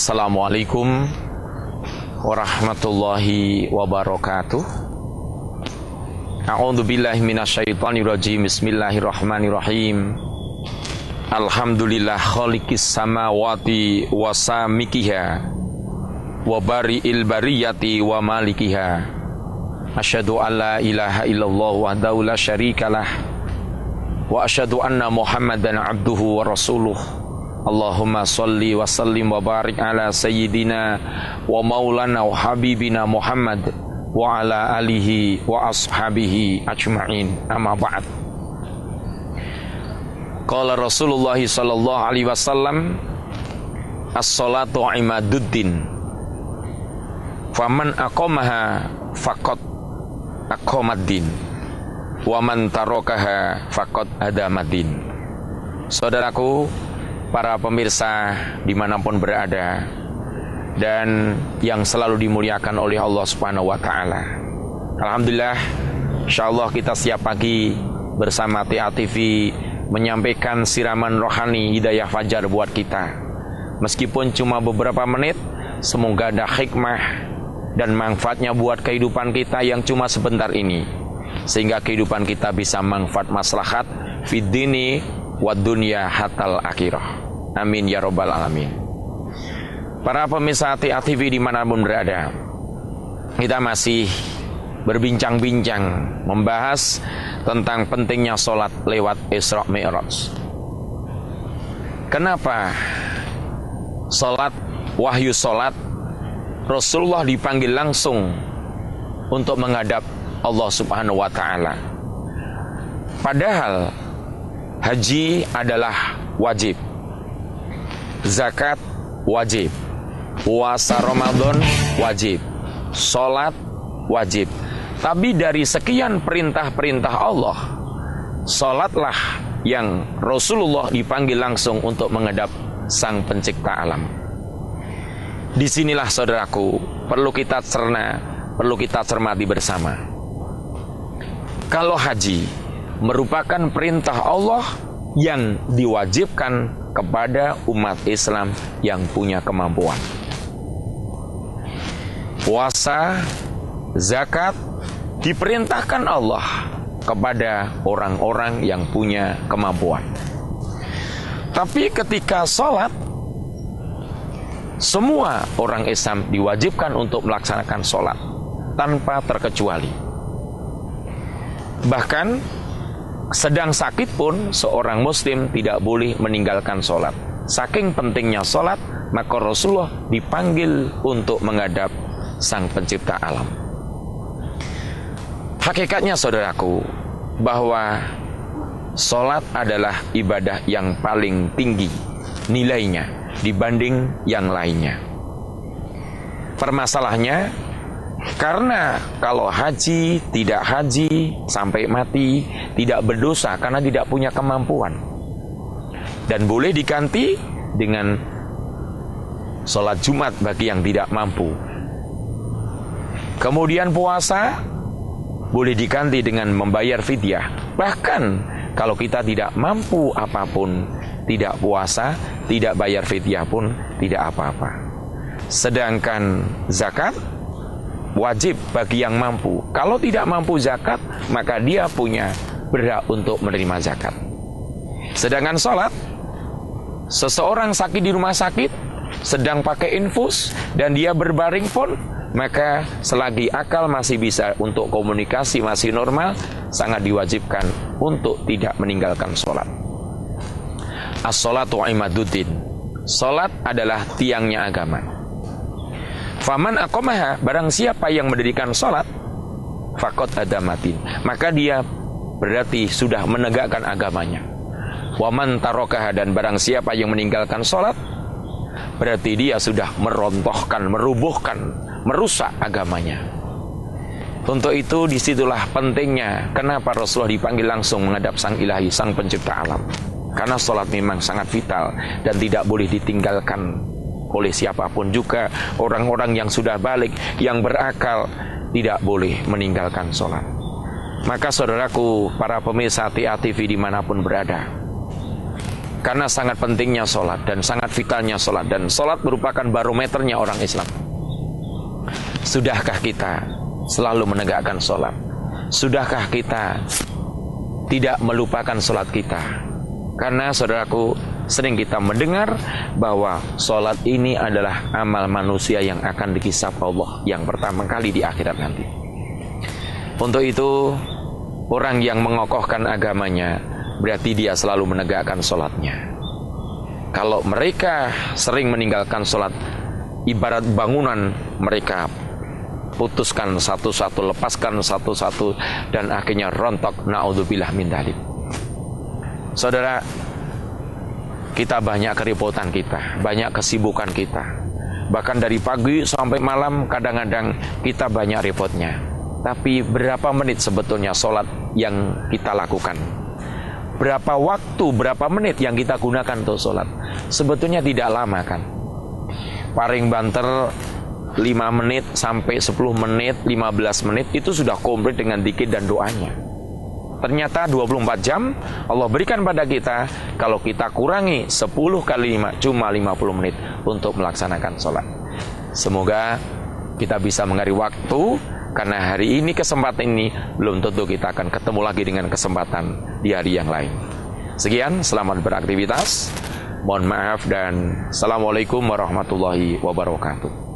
Assalamualaikum warahmatullahi wabarakatuh. A'udzu billahi minasyaitonir rajim. Bismillahirrahmanirrahim. Alhamdulillah khaliqis samawati wasamikiha wa bari'il bariyati wa malikiha. Asyhadu an la ilaha illallah wahdahu la syarikalah wa asyhadu anna Muhammadan abduhu wa rasuluh. Allahumma salli wa sallim wa barik ala sayyidina wa maulana wa habibina Muhammad wa ala alihi wa ashabihi ajma'in. Amma ba'd. Qala Rasulullah sallallahu alaihi wasallam, as-salatu imaduddin, faman aqamaha faqad aqamaddin, wa man tarakaha faqad hadamaddin. Saudaraku, para pemirsa dimanapun berada dan yang selalu dimuliakan oleh Allah Subhanahu wa Ta'ala, alhamdulillah, insyaallah kita setiap pagi bersama TA TV menyampaikan siraman rohani hidayah fajar buat kita. Meskipun cuma beberapa menit, semoga ada hikmah dan manfaatnya buat kehidupan kita yang cuma sebentar ini, sehingga kehidupan kita bisa manfaat maslahat fid dini wa dunya hatal akhirah. Amin ya rabbal alamin. Para pemirsa TA TV dimanapun berada, kita masih berbincang-bincang membahas tentang pentingnya sholat lewat Isra Mi'raj. Kenapa sholat, wahyu sholat, Rasulullah dipanggil langsung untuk menghadap Allah Subhanahu wa Ta'ala, padahal haji adalah wajib, zakat wajib, puasa Ramadan wajib, sholat wajib. Tapi dari sekian perintah-perintah Allah, sholatlah yang Rasulullah dipanggil langsung untuk menghadap Sang Pencipta alam. Disinilah saudaraku, perlu kita cerna, perlu kita cermati bersama. Kalau haji merupakan perintah Allah yang diwajibkan kepada umat Islam yang punya kemampuan. Puasa, zakat diperintahkan Allah kepada orang-orang yang punya kemampuan. Tapi ketika sholat, semua orang Islam diwajibkan untuk melaksanakan sholat tanpa terkecuali. Bahkan sedang sakit pun seorang muslim tidak boleh meninggalkan sholat. Saking pentingnya sholat, maka Rasulullah dipanggil untuk menghadap Sang Pencipta alam. Hakikatnya saudaraku, bahwa sholat adalah ibadah yang paling tinggi nilainya dibanding yang lainnya. Permasalahannya, karena kalau haji, tidak haji sampai mati, tidak berdosa karena tidak punya kemampuan, dan boleh diganti dengan sholat Jumat bagi yang tidak mampu. Kemudian puasa boleh diganti dengan membayar fidyah. Bahkan kalau kita tidak mampu apapun, tidak puasa, tidak bayar fidyah pun tidak apa-apa. Sedangkan zakat wajib bagi yang mampu. Kalau tidak mampu zakat, maka dia punya berhak untuk menerima zakat. Sedangkan sholat, seseorang sakit di rumah sakit, sedang pakai infus, dan dia berbaring pun, maka selagi akal masih bisa untuk komunikasi, masih normal, sangat diwajibkan untuk tidak meninggalkan sholat. As-sholatu imaduddin, sholat adalah tiangnya agama. Faman aqamaha, barang siapa yang mendirikan sholat, faqad hadamatin, maka dia berarti sudah menegakkan agamanya. Waman tarakaha, dan barang siapa yang meninggalkan sholat, berarti dia sudah merontohkan, merubuhkan, merusak agamanya. Untuk itu disitulah pentingnya kenapa Rasulullah dipanggil langsung menghadap Sang Ilahi, Sang Pencipta alam. Karena sholat memang sangat vital dan tidak boleh ditinggalkan oleh siapapun. Juga orang-orang yang sudah balik, yang berakal, tidak boleh meninggalkan sholat. Maka saudaraku, para pemirsa TA TV dimanapun berada, Karena sangat pentingnya sholat dan sangat vitalnya sholat. Dan sholat merupakan barometernya orang Islam. Sudahkah kita selalu menegakkan sholat? Sudahkah kita tidak melupakan sholat kita? Karena saudaraku, sering kita mendengar bahwa sholat ini adalah amal manusia yang akan dihisab Allah yang pertama kali di akhirat nanti. Untuk itu, orang yang mengokohkan agamanya berarti dia selalu menegakkan sholatnya. Kalau mereka sering meninggalkan sholat, ibarat bangunan mereka putuskan satu-satu, lepaskan satu-satu, dan akhirnya rontok. Na'udzubillah min dzalik. Saudara, kita banyak keributan kita, banyak kesibukan kita. Bahkan dari pagi sampai malam kadang-kadang kita banyak repotnya. Tapi berapa menit sebetulnya sholat yang kita lakukan? Berapa waktu, berapa menit yang kita gunakan untuk sholat? Sebetulnya tidak lama kan? Paling banter 5 menit sampai 10 menit, 15 menit itu sudah komplit dengan dzikir dan doanya. Ternyata 24 jam Allah berikan pada kita, kalau kita kurangi 10 kali 5, cuma 50 menit untuk melaksanakan sholat. Semoga kita bisa menghargai waktu, karena hari ini kesempatan ini belum tentu kita akan ketemu lagi dengan kesempatan di hari yang lain. Sekian, selamat beraktivitas. Mohon maaf dan Assalamualaikum warahmatullahi wabarakatuh.